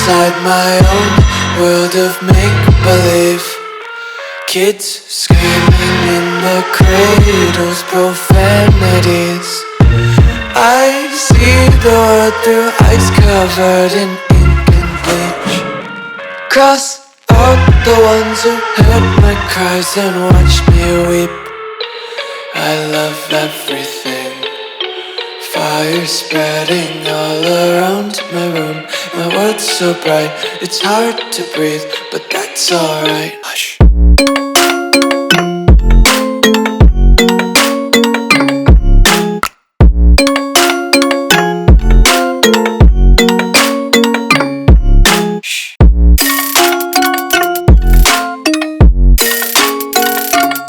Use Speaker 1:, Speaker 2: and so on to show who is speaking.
Speaker 1: inside my own world of make-believe. Kids screaming in their cradles, profanities. I see the world through ice covered in ink and bleach. Cross out the ones who heard my cries and watched me weep. I love everything. Fire spreading all around my room. My world's so bright, it's hard to breathe, but that's alright.